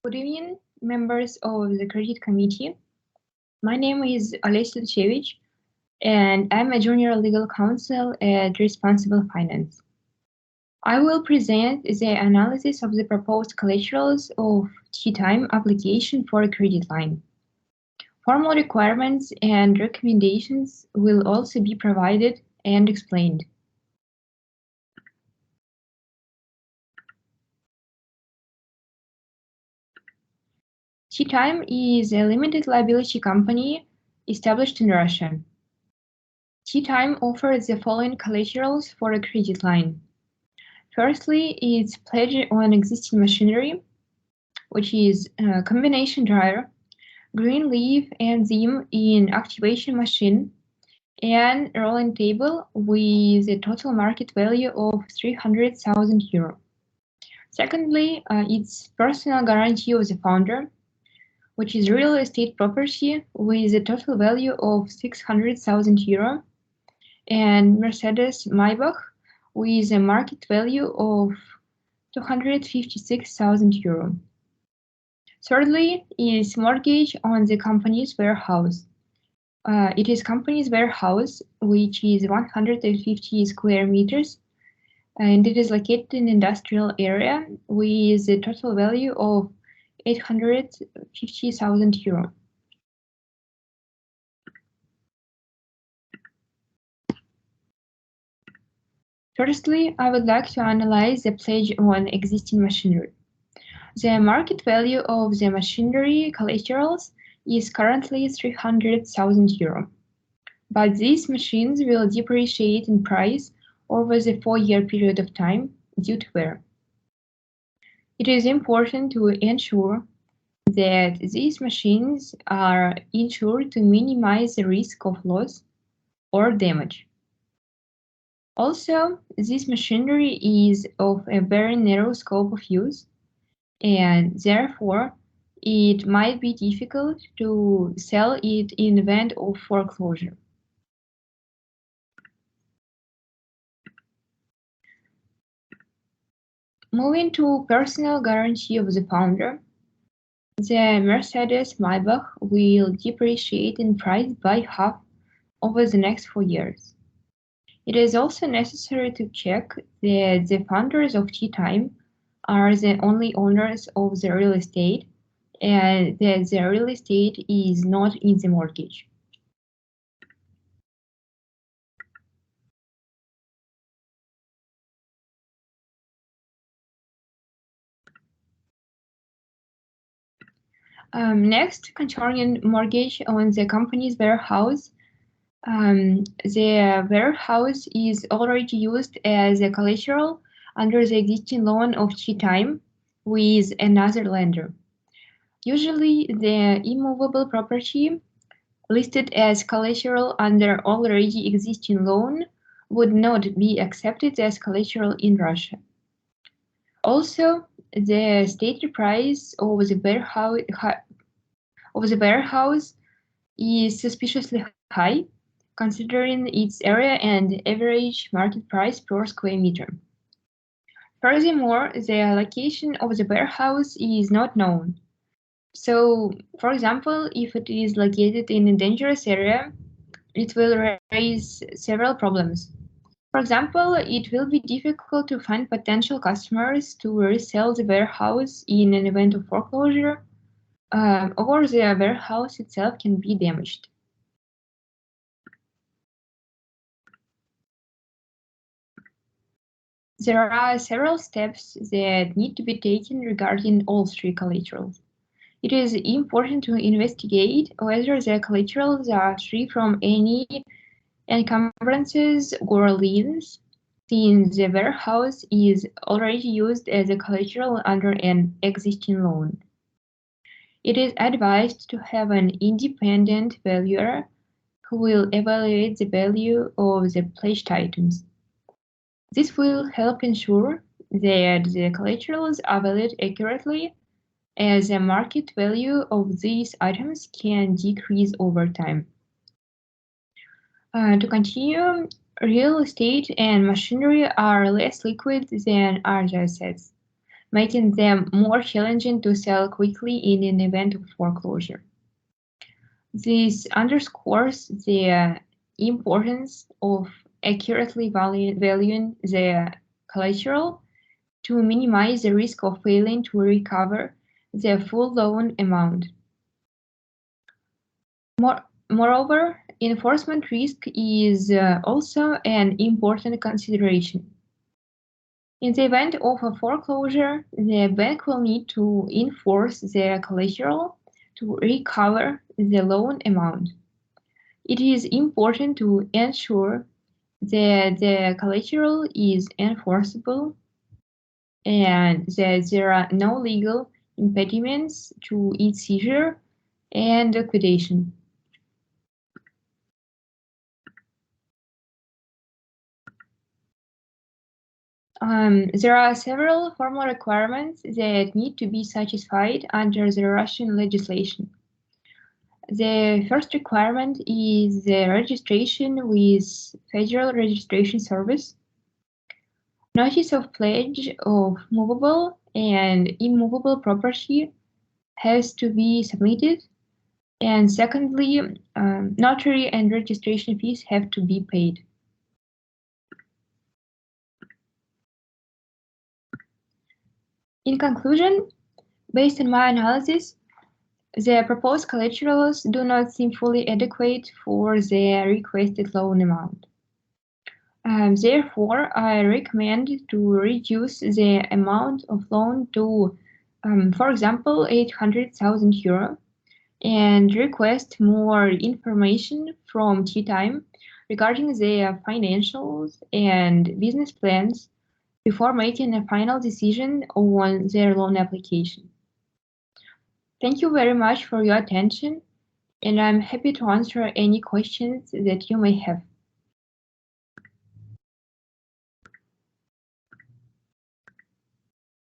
Good evening, members of the Credit Committee. My name is Olesia Liashevich, and I'm a junior legal counsel at Responsible Finance. I will present the analysis of the proposed collaterals of T-time application for a credit line. Formal requirements and recommendations will also be provided and explained. T-time is a limited liability company established in Russia. T-time offers the following collaterals for a credit line. Firstly, it's pledge on existing machinery, which is a combination dryer, green leaf enzyme in activation machine, and rolling table with a total market value of 300,000 euro. Secondly, it's personal guarantee of the founder, which is real estate property with a total value of 600,000 euro, and Mercedes Maybach with a market value of 256,000 euro. Thirdly is mortgage on the company's warehouse. It is company's warehouse, which is 150 square meters, and it is located in industrial area with a total value of 850,000 euro. Firstly, I would like to analyze the pledge on existing machinery. The market value of the machinery collaterals is currently 300,000 euro, but these machines will depreciate in price over the 4-year period of time due to wear. It is important to ensure that these machines are insured to minimize the risk of loss or damage. Also, this machinery is of a very narrow scope of use, and therefore it might be difficult to sell it in event of foreclosure. Moving to personal guarantee of the founder, the Mercedes Maybach will depreciate in price by half over the next 4 years. It is also necessary to check that the founders of T-time are the only owners of the real estate and that the real estate is not in the mortgage. Next, concerning mortgage on the company's warehouse, the warehouse is already used as a collateral under the existing loan of T-time with another lender. Usually, the immovable property listed as collateral under already existing loan would not be accepted as collateral in Russia. Also, the stated price of the warehouse is suspiciously high, considering its area and average market price per square meter. Furthermore, the location of the warehouse is not known. So, for example, if it is located in a dangerous area, it will raise several problems. For example, it will be difficult to find potential customers to resell the warehouse in an event of foreclosure, or the warehouse itself can be damaged. There are several steps that need to be taken regarding all three collaterals. It is important to investigate whether the collaterals are free from any encumbrances or liens, since the warehouse is already used as a collateral under an existing loan. It is advised to have an independent valuer who will evaluate the value of the pledged items. This will help ensure that the collaterals are valued accurately, as the market value of these items can decrease over time. To continue, real estate and machinery are less liquid than other assets. making them more challenging to sell quickly in an event of foreclosure. This underscores the importance of accurately valuing the collateral to minimize the risk of failing to recover the full loan amount. Moreover, enforcement risk is also an important consideration. In the event of a foreclosure, the bank will need to enforce the collateral to recover the loan amount. It is important to ensure that the collateral is enforceable and that there are no legal impediments to its seizure and liquidation. There are several formal requirements that need to be satisfied under the Russian legislation. The first requirement is the registration with Federal Registration Service. Notice of pledge of movable and immovable property has to be submitted, and secondly, notary and registration fees have to be paid. In conclusion, based on my analysis, the proposed collaterals do not seem fully adequate for the requested loan amount. Therefore, I recommend to reduce the amount of loan to, for example, 800,000 euro, and request more information from T-Time regarding their financials and business plans before making a final decision on their loan application. Thank you very much for your attention, and I'm happy to answer any questions that you may have.